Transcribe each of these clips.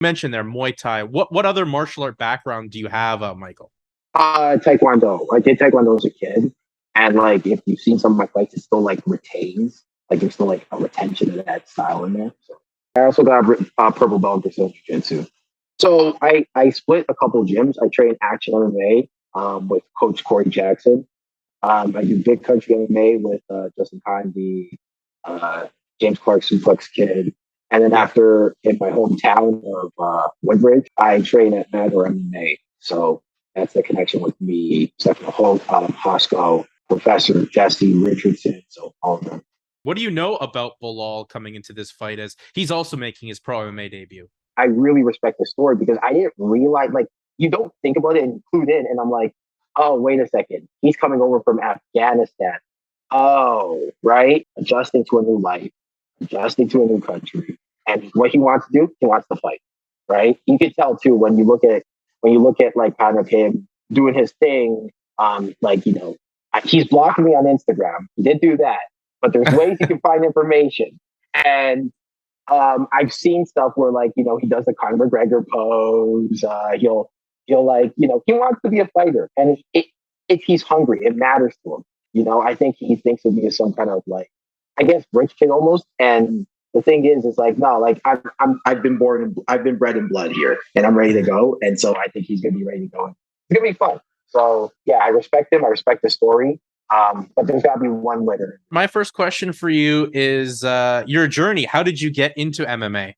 Mentioned there Muay Thai. What other martial art background do you have, Michael? Taekwondo. I did Taekwondo as a kid, and like if you've seen some of my fights, it still like retains. Like there's still like a retention of that style in there. So I also got purple belt in Brazilian jiu-jitsu. So I split a couple of gyms. I train action MMA with Coach Corey Jackson. I do big country MMA with Justin Kine, the uh, James Clark Suplex Kid. And then after in my hometown of Woodbridge, I train at Magor MMA. So that's the connection with me, Stephen Holt, Hosco, Professor Jesse Richardson. So all of them. What do you know about Bilal coming into this fight as he's also making his pro MMA debut? I really respect the story because I didn't realize, like, you don't think about it and clued in. And I'm like, oh, wait a second. He's coming over from Afghanistan. Oh, right. Adjusting to a new life, adjusting to a new country. And what he wants to do, he wants to fight. Right. You can tell too when you look at like kind of him doing his thing, like, he's blocking me on Instagram. He did do that, but there's ways you can find information. And I've seen stuff where like, he does the Conor McGregor pose. He'll like, he wants to be a fighter, and if he's hungry, it matters to him. I think he thinks of me as some kind of like, I guess, rich kid almost. And the thing is like, no, like I've been bred in blood here, and I'm ready to go. And so I think he's gonna be ready to go. It's gonna be fun. So yeah, I respect him. I respect the story. But there's got to be one winner. My first question for you is your journey. How did you get into MMA?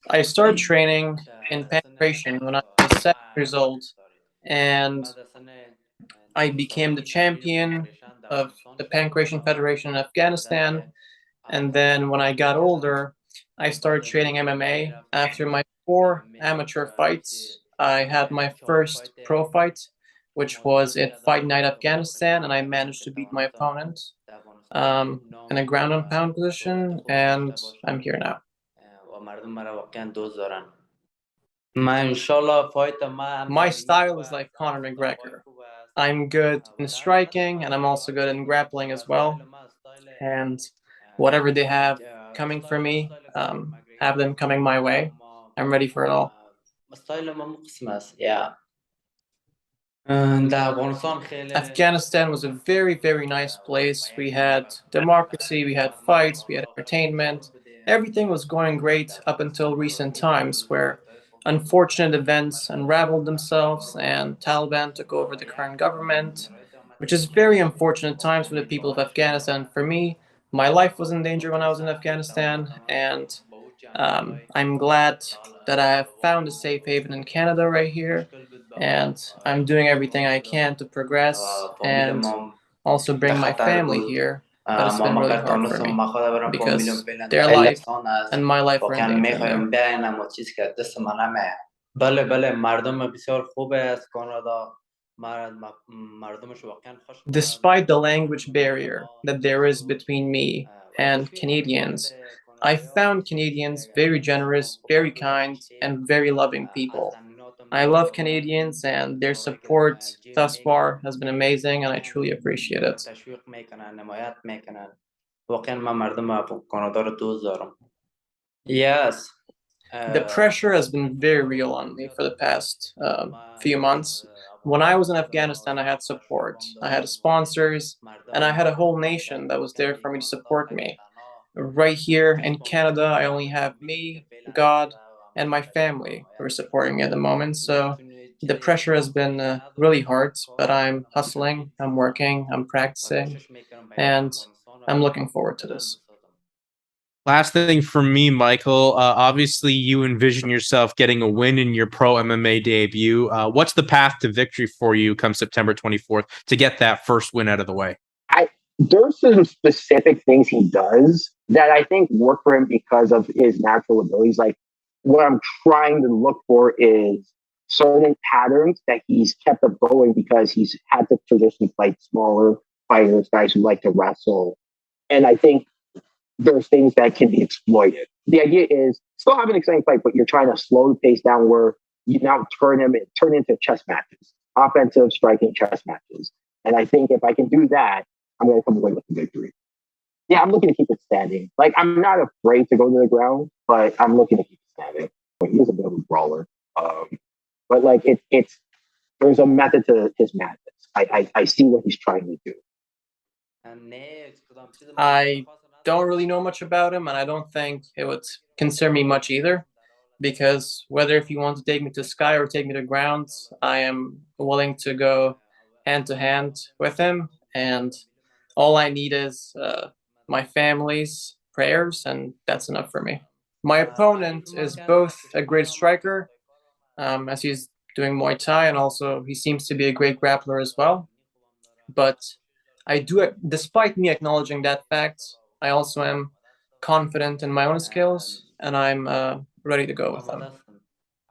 I started training in pancration when I was 7 years old, and I became the champion of the Pancration Federation in Afghanistan. And then when I got older, I started training MMA. After my 4 amateur fights, I had my first pro fight, which was at Fight Night Afghanistan, and I managed to beat my opponent in a ground and pound position, and I'm here now. My style is like Conor McGregor. I'm good in striking, and I'm also good in grappling as well. And whatever they have coming for me, have them coming my way. I'm ready for it all. Afghanistan was a very, very nice place. We had democracy, we had fights, we had entertainment. Everything was going great up until recent times where unfortunate events unraveled themselves and Taliban took over the current government, which is very unfortunate times for the people of Afghanistan. For me, my life was in danger when I was in Afghanistan, and I'm glad that I have found a safe haven in Canada right here, and I'm doing everything I can to progress and also bring my family here. But it's been really hard for me because their life and my life are in danger here. Despite the language barrier that there is between me and Canadians, I found Canadians very generous, very kind, and very loving people. I love Canadians, and their support thus far has been amazing, and I truly appreciate it. Yes. The pressure has been very real on me for the past few months. When I was in Afghanistan, I had support. I had sponsors, and I had a whole nation that was there for me to support me. Right here in Canada, I only have me, God, and my family who are supporting me at the moment. So the pressure has been really hard, but I'm hustling, I'm working, I'm practicing, and I'm looking forward to this. Last thing for me, Michael. Obviously, you envision yourself getting a win in your pro MMA debut. What's the path to victory for you come September 24th to get that first win out of the way? There's some specific things he does that I think work for him because of his natural abilities. Like what I'm trying to look for is certain patterns that he's kept up going because he's had to traditionally fight smaller fighters, guys who like to wrestle. And I think there's things that can be exploited. The idea is still have an exciting fight, but you're trying to slow the pace down where you now turn into chess matches, offensive striking chess matches. And I think if I can do that, I'm going to come away with the victory. Yeah, I'm looking to keep it standing. Like, I'm not afraid to go to the ground, but I'm looking to keep it standing. He's a bit of a brawler. But like it's there's a method to his madness. I see what he's trying to do. I don't really know much about him, and I don't think it would concern me much either. Because whether if you want to take me to sky or take me to ground, I am willing to go hand to hand with him, and all I need is my family's prayers, and that's enough for me. My opponent is both a great striker, as he's doing Muay Thai, and also he seems to be a great grappler as well. But I do, despite me acknowledging that fact, I also am confident in my own skills, and I'm ready to go with them.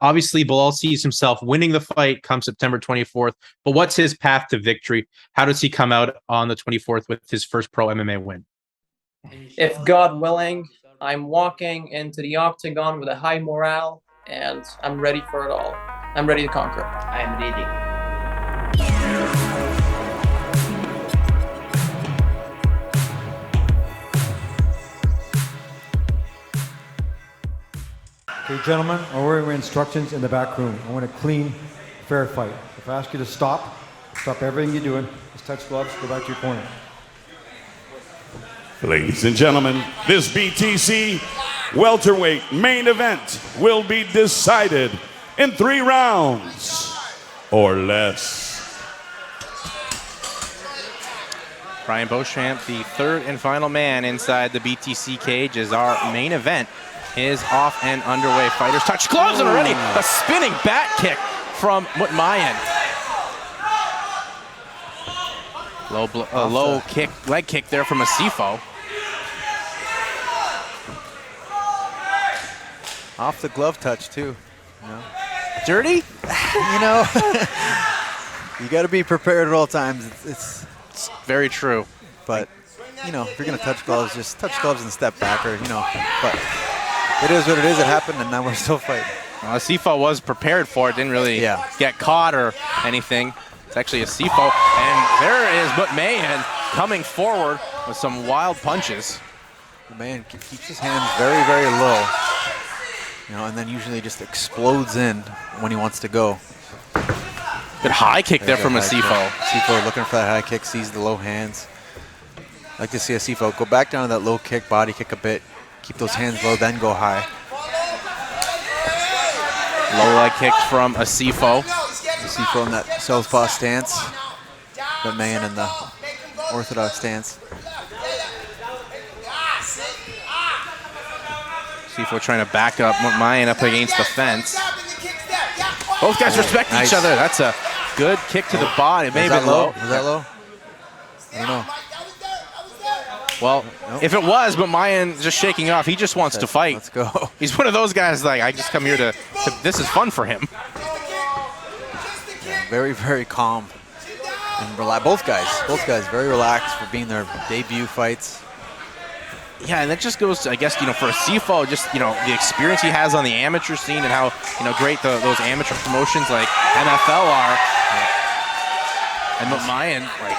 Obviously, Bilal sees himself winning the fight come September 24th, but what's his path to victory? How does he come out on the 24th with his first pro MMA win? If God willing, I'm walking into the octagon with a high morale, and I'm ready for it all. I'm ready to conquer. I'm ready. Okay, gentlemen, I'll order your instructions in the back room. I want a clean, fair fight. If I ask you to stop everything you're doing. Just touch gloves, go back to your corner. Ladies and gentlemen, this BTC welterweight main event will be decided in 3 rounds or less. Brian Beauchamp, the third and final man inside the BTC cage, as our main event is off and underway. Fighters touch gloves and already a spinning back kick from Mutmayen. Low kick, leg kick there from Asiffo. Off the glove touch too. You know? Dirty? You know, you got to be prepared at all times. It's very true. But you know, if you're gonna touch gloves, just touch gloves and step back, or you know. But it is what it is. It happened, and now we're still fighting. Well, Asiffo was prepared for it. Didn't really get caught or anything. It's actually Asiffo, and there is Mutmayen coming forward with some wild punches. The man keeps his hands very, very low, you know, and then usually just explodes in when he wants to go. Good high kick there from Asiffo. Asiffo looking for that high kick, sees the low hands. I like to see Asiffo go back down to that low kick, body kick a bit, keep those hands low, then go high. Low leg kick from Asiffo. Asiffo in that southpaw stance, Mutmayen in the orthodox stance. Asiffo trying to back up Mutmayen up against the fence. Both guys respect each other. That's a good kick to the body. It may have been low. Was that low? I don't know. Well, if it was, but Mutmayen just shaking off. He just wants to fight. Let's go. He's one of those guys like, I just come here to this is fun for him. Yeah, very, very calm and relaxed. Both guys very relaxed for being their debut fights. Yeah, and that just goes to, I guess, you know, for Asiffo, just, you know, the experience he has on the amateur scene and how, you know, great those amateur promotions like NFL are. And Mutmayen, like,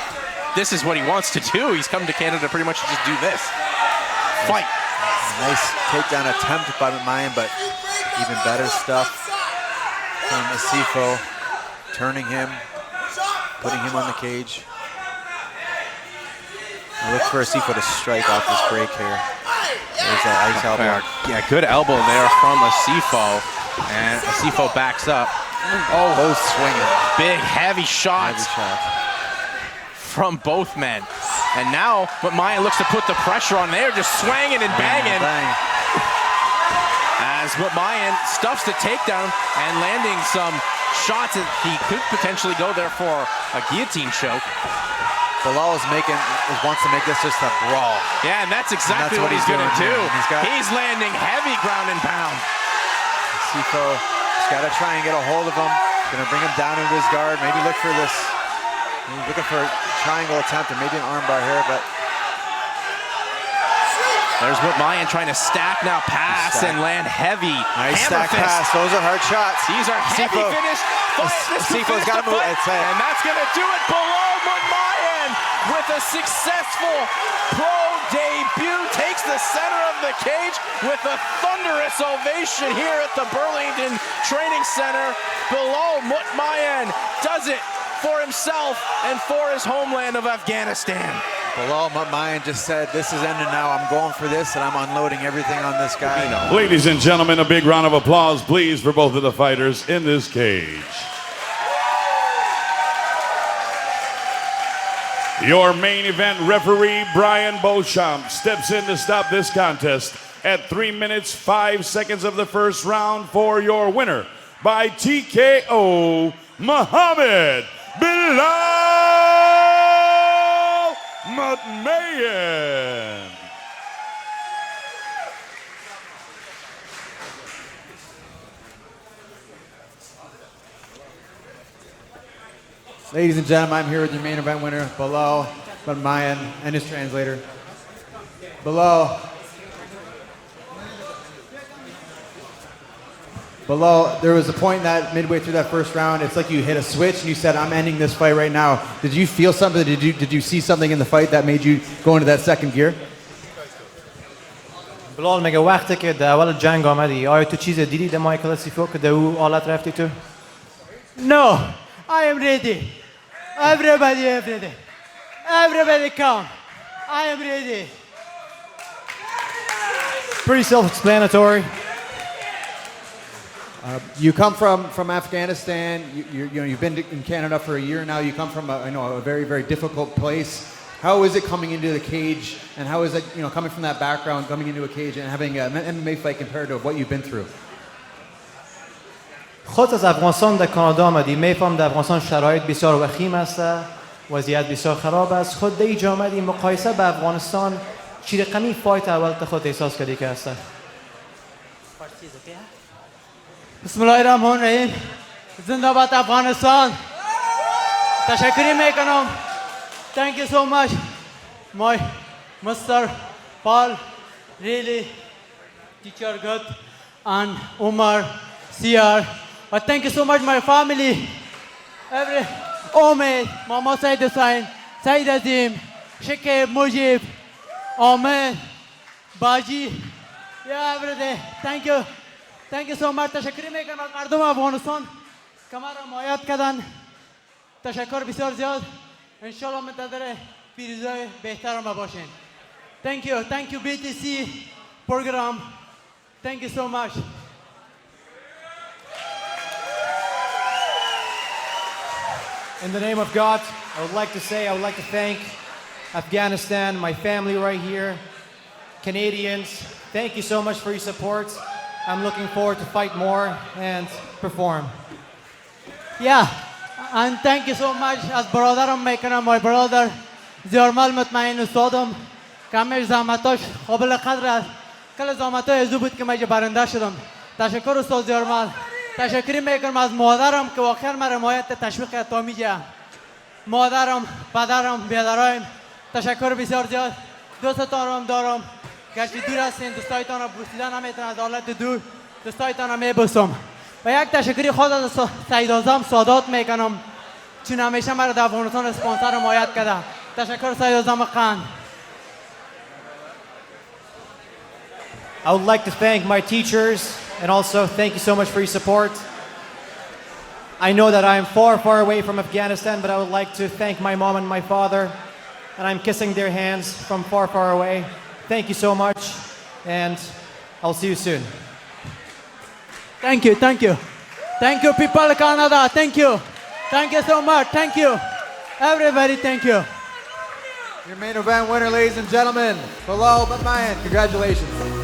this is what he wants to do. He's come to Canada pretty much to just do this. Fight. Nice takedown attempt by Mutmayen, but even better stuff from Asiffo, turning him, putting him on the cage. Look for Asiffo to strike off this break here. There's that ice elbow. Yeah, good elbow there from Asiffo. And Asiffo backs up. Oh, both swinging. Big, heavy shots from both men. And now Mutmayen looks to put the pressure on. They're just swinging and banging. As Mutmayen stuffs the takedown and landing some shots that he could potentially go there for a guillotine choke. Bilal wants to make this just a brawl. Yeah, and that's exactly what he's going to do. He's landing heavy ground and pound. Asiffo has got to try and get a hold of him. Going to bring him down into his guard. Maybe look for this. Maybe looking for a triangle attempt or maybe an armbar here, but there's Mutmayen trying to stack now, pass and land heavy. Nice stack pass. Those are hard shots. These are heavy finish. Asifo's got to move. And that's going to do it below Mutmayen with a successful pro debut takes the center of the cage with a thunderous ovation here at the Burlington Training Center. Bilal Mutmayen does it for himself and for his homeland of Afghanistan. Bilal Mutmayen just said, this is ended now. I'm going for this, and I'm unloading everything on this guy. Ladies and gentlemen, a big round of applause, please, for both of the fighters in this cage. Your main event referee, Brian Beauchamp, steps in to stop this contest at 3 minutes, 5 seconds of the first round for your winner by TKO, Mohammad Bilal Mutmayen. Ladies and gentlemen, I'm here with your main event winner, Bilal Mutmayen, and his translator. Bilal, there was a point that midway through that first round, it's like you hit a switch and you said, I'm ending this fight right now. Did you feel something? Did you see something in the fight that made you go into that second gear? بلال میگه وقتی که در اول جنگ آمدی آیا تو چیز دیدی در مایکل اسیفو که در او حالت رفتی تو؟ No, I am ready. Everybody. Everybody come. I am ready. Pretty self-explanatory. You come from Afghanistan. You've been in Canada for a year now. You come from a very, very difficult place. How is it coming into the cage, and how is it coming from that background, coming into a cage and having an MMA fight compared to what you've been through? خود از افغانستان در کانادا آمدی میفهم در افغانستان شرایط بسیار وخیم است وضعیت بسیار خراب است خود در اینجا آمدی مقایسه به افغانستان چی رقمی فایت اول خود احساس کردی که است بسم الله الرحمن الرحیم زنده باد افغانستان تشکر میکنم thank you so much my Mr. Paul really teacher good and Umar CR thank you so much my family every Omid Mama Said Hussain Said Azim Shekib Mujib Ahmed Baji yeah every day thank you so much تشکر میکنم مردم افغانستان که ما را حمایت کردن تشکر بسیار زیاد انشالله منتظر پیروزی بهتر ما باشین thank you BTC program thank you so much. In the name of God, I would like to thank Afghanistan, my family right here, Canadians. Thank you so much for your support. I'm looking forward to fight more and perform. Yeah, and thank you so much as brotherم میکنم my brother زیارمال مطمئن استادم که همه زحمتاش قابل قدر است کل زحمتای ازو بود که من برنده شدم تشکر استاد زیارمال تشکر میکنم از مادرم که واقعا من حمایت تشویق تامیجه مادرم پدرم بیادرایم تشکر بسیار زیاد دوستانم دارم گرچه دور هستین دوستایتان را بوسیدن نمیتونم از حالت دور دوستایتان را میبوسم و یک تشکری خود از سید اعظم سادات میکنم چون همیشه مرا در افغانستان اسپانسر حمایت کرده تشکر سید اعظم قند. I would like to thank my teachers and also thank you so much for your support. I know that I am far, far away from Afghanistan, but I would like to thank my mom and my father, and I'm kissing their hands from far, far away. Thank you so much, and I'll see you soon. Thank you people of Canada, thank you so much, thank you everybody, thank you. Your main event winner, ladies and gentlemen, Bilal Mutmayen, congratulations.